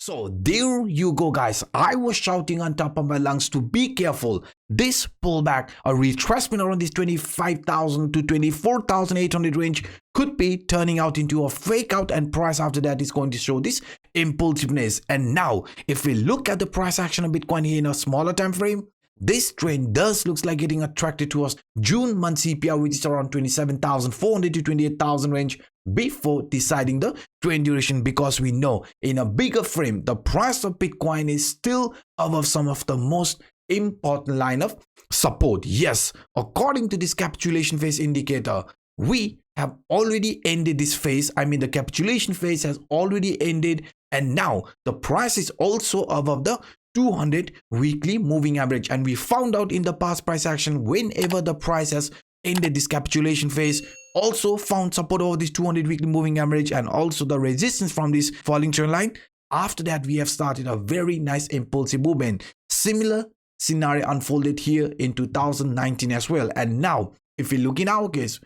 So there you go, guys. I was shouting on top of my lungs to be careful. This pullback, a retracement around this 25,000 to 24,800 range could be turning out into a fake out, and price after that is going to show this impulsiveness. And now if we look at the price action of Bitcoin here in a smaller time frame, this trend does looks like getting attracted towards June month CPR, which is around 27,400 to 28,000 range before deciding the trend duration, because we know in a bigger frame the price of Bitcoin is still above some of the most important line of support. Yes, according to this capitulation phase indicator, we have already ended this phase. I mean, the capitulation phase has already ended, and now the price is also above the 200 weekly moving average. And we found out in the past price action, whenever the price has ended this capitulation phase, also found support over this 200 weekly moving average and also the resistance from this falling trend line. After that, we have started a very nice impulsive movement. Similar scenario unfolded here in 2019 as well. And now if we look in our case,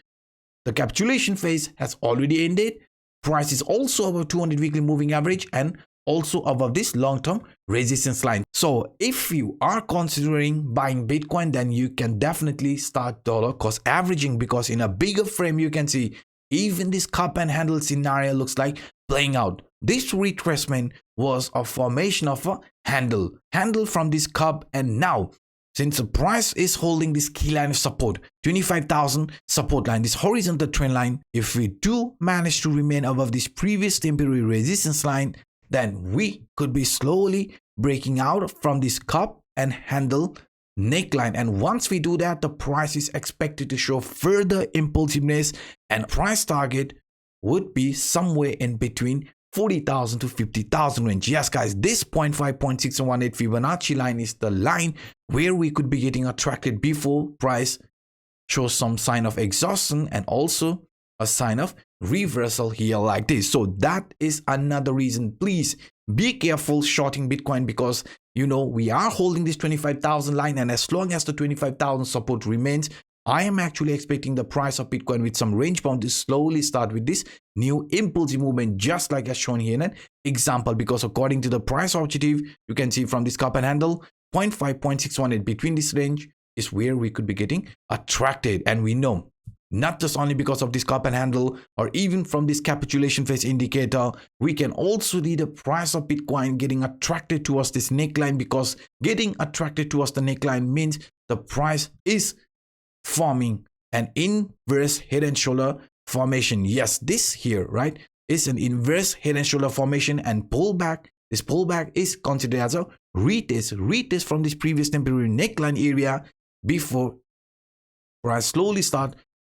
the capitulation phase has already ended. Price is also above 200 weekly moving average and also above this long-term resistance line. So if you are considering buying Bitcoin, then you can definitely start dollar cost averaging, because in a bigger frame you can see even this cup and handle scenario looks like playing out. This retracement was a formation of a handle from this cup, and now since the price is holding this key line of support, 25,000 support line, this horizontal trend line, if we do manage to remain above this previous temporary resistance line, then we could be slowly breaking out from this cup and handle neckline. And once we do that, the price is expected to show further impulsiveness, and price target would be somewhere in between 40,000 to 50,000 range. Yes, guys, this 0.5.618 Fibonacci line is the line where we could be getting attracted before price shows some sign of exhaustion and also a sign of reversal here like this. So that is another reason. Please be careful shorting Bitcoin, because you know we are holding this 25,000 line, and as long as the 25,000 support remains, I am actually expecting the price of Bitcoin with some range bound to slowly start with this new impulsive movement, just like as shown here in an example. Because according to the price objective, you can see from this cup and handle 0.5.618 between this range is where we could be getting attracted. And we know not just only because of this cup and handle or even from this capitulation phase indicator, we can also see the price of Bitcoin getting attracted towards this neckline, because getting attracted towards the neckline means the price is forming an inverse head and shoulder formation. Yes, this here, right, is an inverse head and shoulder formation, and pullback. This pullback is considered as a retest from this previous temporary neckline area before price slowly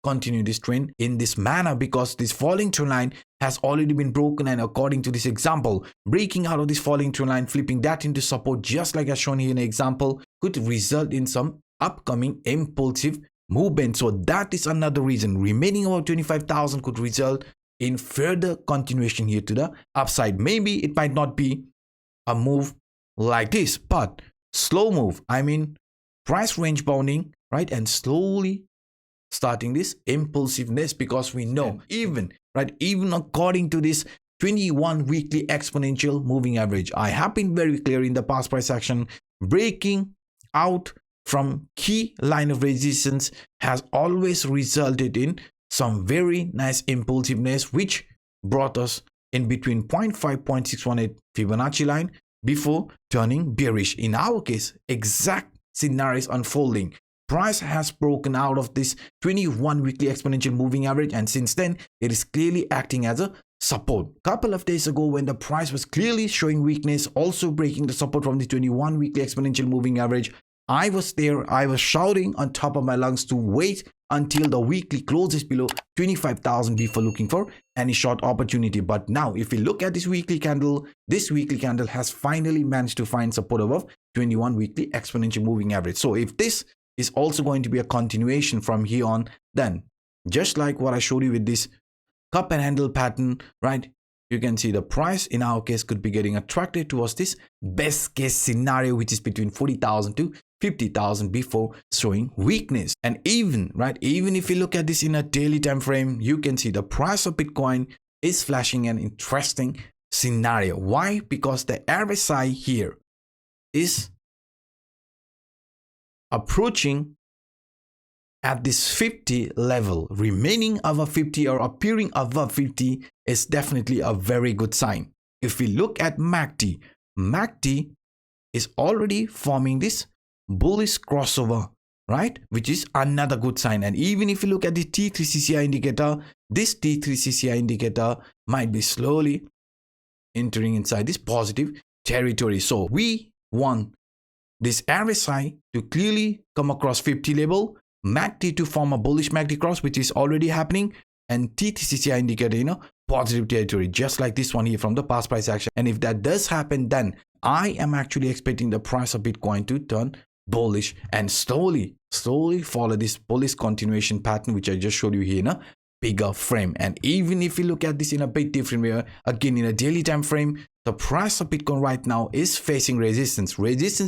continue this trend in this manner, because this falling trend line has already been broken. And according to this example, breaking out of this falling trend line, flipping that into support, just like as shown here in the example, could result in some upcoming impulsive movement. So that is another reason remaining about 25,000 could result in further continuation here to the upside. Maybe it might not be a move like this, but slow move. I mean, price range bounding, right, and slowly starting this impulsiveness, because we know even according to this 21 weekly exponential moving average, I have been very clear in the past price action, breaking out from key line of resistance has always resulted in some very nice impulsiveness, which brought us in between 0.5.618 Fibonacci line before turning bearish. In our case, exact scenarios unfolding. Price has broken out of this 21 weekly exponential moving average, and since then it is clearly acting as a support. Couple of days ago, when the price was clearly showing weakness, also breaking the support from the 21 weekly exponential moving average, I was there, I was shouting on top of my lungs to wait until the weekly closes below 25,000 before looking for any short opportunity. But now if we look at this weekly candle has finally managed to find support above 21 weekly exponential moving average. So if this is also going to be a continuation from here on, then just like what I showed you with this cup and handle pattern, right, you can see the price in our case could be getting attracted towards this best case scenario, which is between 40,000 to 50,000 before showing weakness. And even if you look at this in a daily time frame, you can see the price of Bitcoin is flashing an interesting scenario. Why? Because the RSI here is approaching at this 50 level. Remaining above 50 or appearing above 50 is definitely a very good sign. If we look at MACD is already forming this bullish crossover, right? Which is another good sign. And even if you look at the T3CCI indicator, this T3CCI indicator might be slowly entering inside this positive territory. So we want this RSI to clearly come across 50 level, MACD to form a bullish MACD cross, which is already happening, and T3CCI indicator, positive territory, just like this one here from the past price action. And if that does happen, then I am actually expecting the price of Bitcoin to turn bullish and slowly follow this bullish continuation pattern, which I just showed you here in a bigger frame. And even if you look at this in a bit different way, again in a daily time frame, the price of Bitcoin right now is facing resistance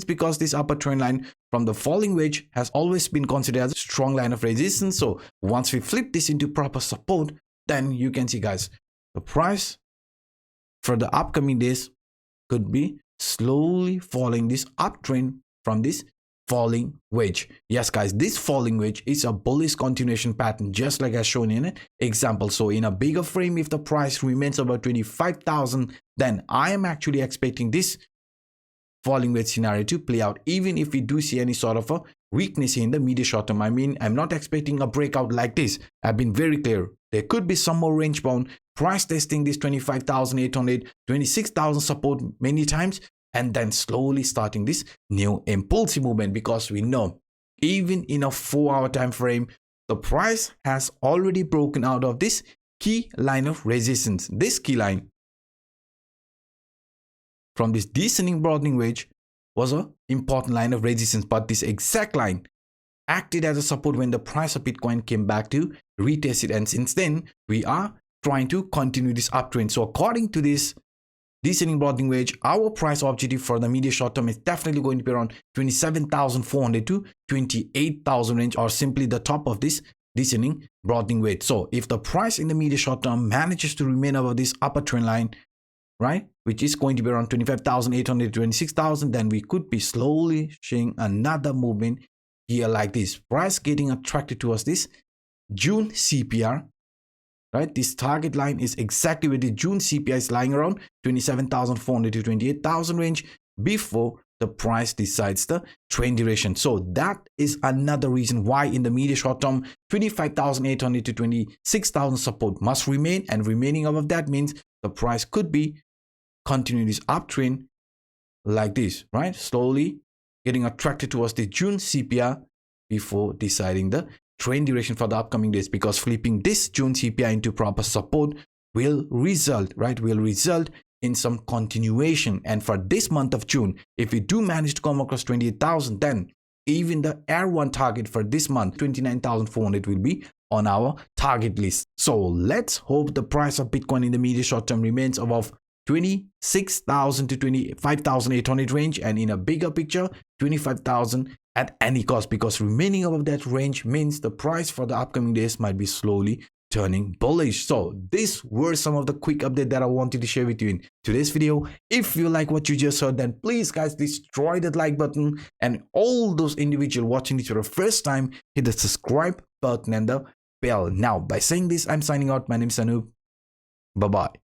because this upper trend line from the falling wedge has always been considered as a strong line of resistance. So once we flip this into proper support, then you can see, guys, the price for the upcoming days could be slowly following this uptrend from this falling wedge. Yes, guys, this falling wedge is a bullish continuation pattern, just like as shown in an example. So in a bigger frame, if the price remains about 25,000, then I am actually expecting this falling wedge scenario to play out, even if we do see any sort of a weakness in the medium short term. I mean, I'm not expecting a breakout like this. I've been very clear. There could be some more range bound price testing this 25,800, 26,000 support many times, and then slowly starting this new impulsive movement, because we know even in a 4-hour time frame, the price has already broken out of this key line of resistance. This key line from this descending broadening wedge was an important line of resistance, but this exact line acted as a support when the price of Bitcoin came back to retest it, and since then we are trying to continue this uptrend. So according to this descending broadening wedge, our price objective for the medium short term is definitely going to be around 27,400 to 28,000 range, or simply the top of this descending broadening wedge. So if the price in the medium short term manages to remain above this upper trend line, right, which is going to be around 25,800 to 26,000, then we could be slowly seeing another movement here like this. Price getting attracted towards this June CPR. Right, this target line is exactly where the June CPI is lying around 27,400 to 28,000 range before the price decides the trend duration. So that is another reason why in the medium short term, 25,800 to 26,000 support must remain, and remaining above that means the price could be continuing this uptrend like this, right? Slowly getting attracted towards the June CPI before deciding the trend duration for the upcoming days, because flipping this June CPI into proper support will result in some continuation. And for this month of June, if we do manage to come across 28,000, then even the R1 target for this month, 29,400, will be on our target list. So let's hope the price of Bitcoin in the medium short term remains above 26,000 to 25,800 range, and in a bigger picture 25,000 at any cost, because remaining above that range means the price for the upcoming days might be slowly turning bullish. So these were some of the quick updates that I wanted to share with you in today's video. If you like what you just heard, then please, guys, destroy that like button, and all those individuals watching this for the first time, hit the subscribe button and the bell. Now by saying this, I'm signing out. My name is Anup. Bye bye.